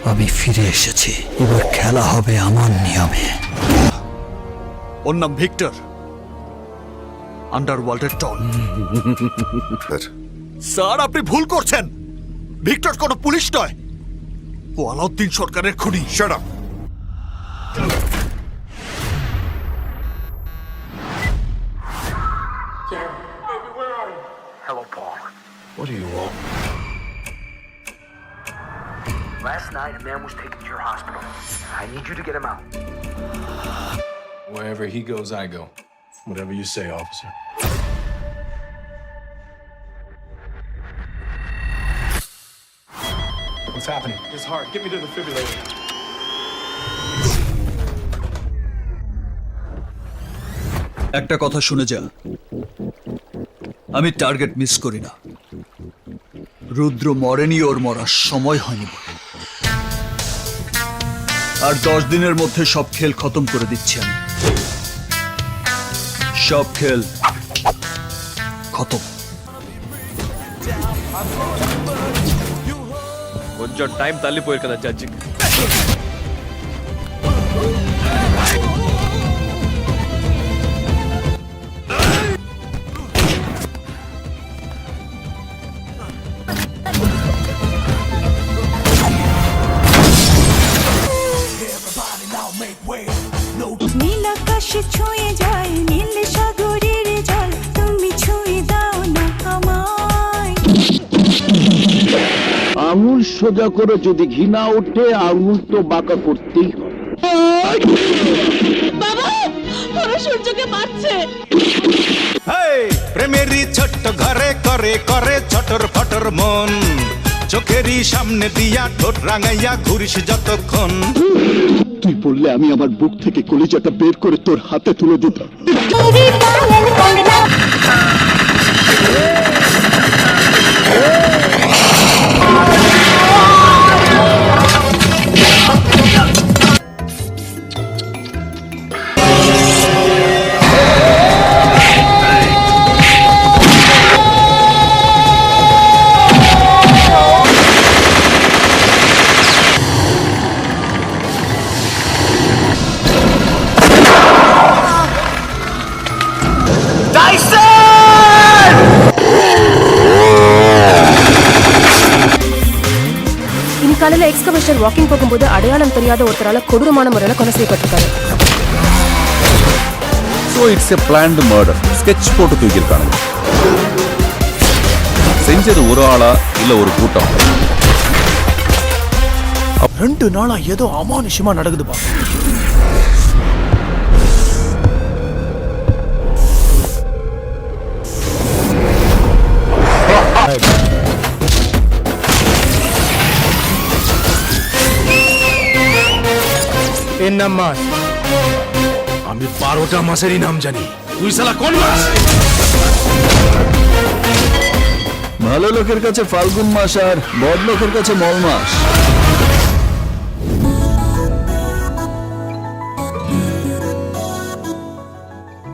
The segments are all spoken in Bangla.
আমি ফিরে এসেছি, এবার খেলা হবে আমার নিয়মে। ওর নাম ভিক্টর, আন্ডারওয়ার্ল্ডের টন। স্যার, আপনি ভুল করছেন। ভিক্টর কোনো পুলিশ নয়, ও আলাউদ্দিন সরকারের খুনি। Shut up! Hello, Paul. What do you want? Last night, a man was taken to your hospital. I need you to get him out. Wherever he goes, I go. Whatever you say, officer. What's happening? His heart. Get me to the defibrillator. একটা কথা শুনে যা, আমি টার্গেট মিস করি না। রুদ্র মরেনি, ওর মরার সময় হয়নি বলে। আর 10 দিনের মধ্যে সব খেল খতম করে দিচ্ছি আমি। সব খেল খতম। కొంచెం టైం తల్లిపోయారు కదా జడ్జికి. নীল আকাশে ছুঁয়ে যায় নীল সাগরের জল, তুমি ছুঁয়ে দাও না আমায়। আঙুল সোজা করে যদি ঘৃণা ওঠে, আঙুল তো বাঁকা করতেই হবে। বাবা, ওরা সূর্যকে মারছে। প্রেমেরই ছোট্ট ঘরে করে করে ছটর ফটর মন, চোখেরই সামনে দিয়া ঠোঁট রাঙাইয়া ঘুরিস যতক্ষণ। তুই বললে আমি আমার বুক থেকে কলিজাটা বের করে তোর হাতে তুলে দিতাম। இன்னைக்கு காலையில எக்ஸ்கவேஷன் வாக்கிங் போகும்போது அடையாளம் தெரியாத ஒருத்தரால கொடூரமான முறையில கொலை செய்யப்பட்டிருக்காரு. So it's a planned murder. Sketch போட்டு தூக்கியிருக்காங்க. செஞ்சது ஒரு ஆளா இல்ல ஒரு கூட்டம்? 2 நாளா ஏதோ அமானுஷமா நடக்குதுப்பா. এর নাম মাস। আমি 12টা মাসেরই নাম জানি। তুই শালা কোন মাস? ভালো লোকের কাছে ফাল্গুন মাস আর বদ লোকের কাছে মল মাস।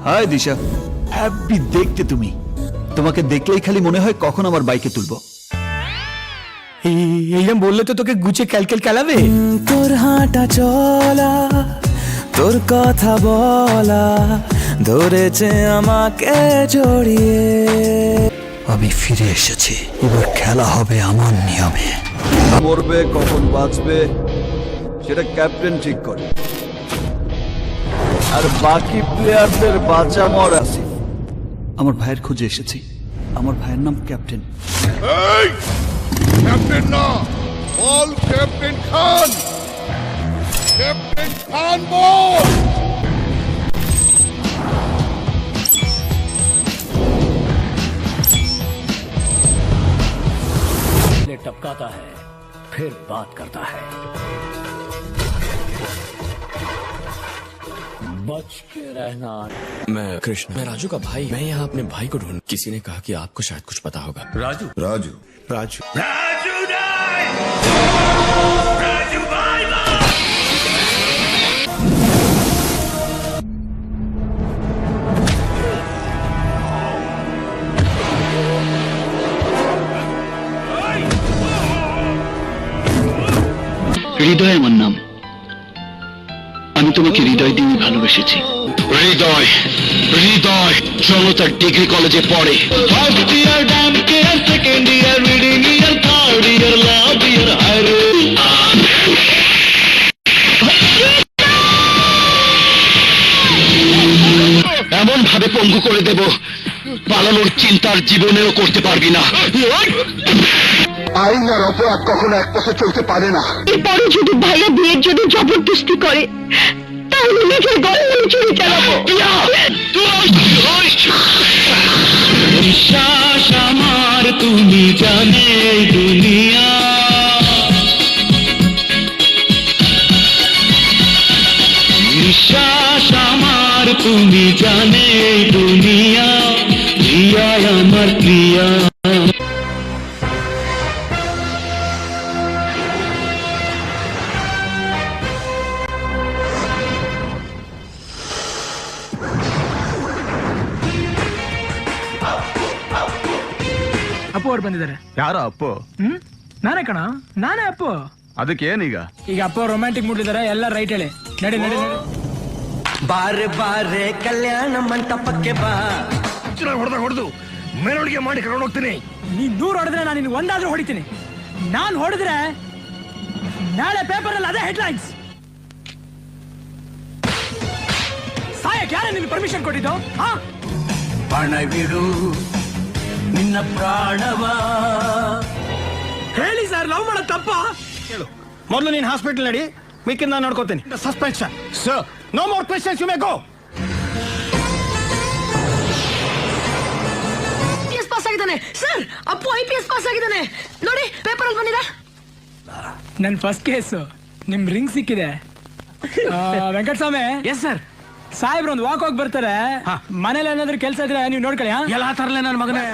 হাই দিশা, হ্যাপি দেখতে তুমি। তোমাকে দেখলেই খালি মনে হয় কখন আমার বাইকে তুলবো। এইরকম বললে তো তোকে গুছে ক্যালকেল খেলাবে। তোর হাঁটা চলা, তোর কথা বলা ধরেছে আমাকে জড়িয়ে। আমি ফিরে এসেছি, এবার খেলা হবে আমার নিয়মে। মরবে কখন বাঁচবে সেটা ক্যাপ্টেন ঠিক করে, আর বাকি প্লেয়ারদের বাঁচা মর আছে। আমার ভাইয়ের খোঁজে এসেছি। আমার ভাইয়ের নাম ক্যাপ্টেন। ক্যাপ্টেন না, বল ক্যাপ্টেন খান। ক্যাপ্টেন খান বল। टपकाता है फिर बात करता है, बच के रहना। मैं कृष्ण, मैं राजू का भाई। मैं यहाँ अपने भाई को ढूंढ। किसी ने कहा कि आपको शायद कुछ पता होगा। রাজু राजू রাজু হৃদয় আমার নাম, আমি তোমাকে হৃদয় দিয়ে ভালোবেসেছি। হৃদয় হৃদয় জনতার ডিগ্রি কলেজে পড়ে, first year Dam care, second year reading ইয়ার, থার্ড ইয়ার লাভ ইয়ার, হায়রে এমন ভাবে পঙ্গু করে দেব, পালানোর চিন্তার জীবনেও করতে পারবি না। আইন আর অপরাধ কখনো এক পথে চলতে পারে না। এরপরে যদি ভাইরা বিয়ের জন্য জবরদস্তি করে, তাহলে নিজের গলায় চুরি চালাবো। বিশ্বাস আমার তুমি জানে দুনিয়া, বিশ্বাস আমার তুমি জানে দুনিয়া, প্রিয়া আমার প্রিয়া। ಅಪ್ಪು ಅವ್ರು ಬಂದಿದ್ದಾರೆ. ಯಾರ ಅಪ್ಪು? ನಾನೇ ಕಣ, ನಾನೇ ಅಪ್ಪು. ಅದಕ್ಕೇನೀಗ? ಈಗ ಅಪ್ಪ ರೊಮ್ಯಾಂಟಿಕ್ ಮೂಡಿದ್ದಾರೆ, ಎಲ್ಲ ರೈಟ್ ಹೇಳಿ. ನಡಿ ನಡಿ ನಡಿ. ಬಾರೆ ಬಾರೆ ಕಲ್ಯಾಣ ಮಂಟಪಕ್ಕೆ ಬಾ. ಹೊಡೆದು ಮೆರವಣಿಗೆ ಮಾಡಿ ಕರ್ಕೊಂಡು ಹೋಗ್ತೀನಿ. ನೀನ್ 100 ಹೊಡೆದ್ರೆ ನಾನು ನಿನ್ಗೆ ಒಂದಾದ್ರೂ ಹೊಡಿತೀನಿ. ನಾನ್ ಹೊಡೆದ್ರೆ ನಾಳೆ ಪೇಪರ್ ಅಲ್ಲಿ ಅದೇ ಹೆಡ್ಲೈನ್ಸ್. ಸಾಯಕ್ ಯಾರೇ ನಿನ್ ಪರ್ಮಿಷನ್ ಕೊಟ್ಟಿದ್ದು? ಪಣವಿಡು ನಿನ್ನ ಪ್ರಾಣವ. ಹೇಳಿ ಸರ್, ಲವ್ ಮಾಡೋದು ತಪ್ಪ? ಮೊದಲು ನೀನ್ ಹಾಸ್ಪಿಟಲ್ ನಡಿ, ಮಿಕ್ಕಿಂದ ನಾನು ನೋಡ್ಕೋತೀನಿ. Suspension sir, no more questions, you may go. IPS pass ಆಗಿದ್ದಾನೆ ಸರ್, ಅಪ್ಪು IPS ಪಾಸ್ ಆಗಿದ್ದಾನೆ ನೋಡಿ, ಪೇಪರ್ ಅಲ್ಲಿ ಬಂದಿದೆ. ನನ್ ಫಸ್ಟ್ ಕೇಸು ನಿಮ್ ರಿಂಗ್ ಸಿಕ್ಕಿದೆ. ವೆಂಕಟಸ್ವಾಮಿ. Yes sir. ಸಾಹೇಬ್ರು ಒಂದು ವಾಕ್ ಹೋಗಿ ಬರ್ತಾರೆ, ಮನೇಲಿ ಏನಾದ್ರು ಕೆಲಸ ಇದ್ರೆ ನೀವು ನೋಡ್ಕೊಳ್ಳಿ. ಎಲ್ಲ ತರಲೆ ನನ್ನ ಮಗನೇ.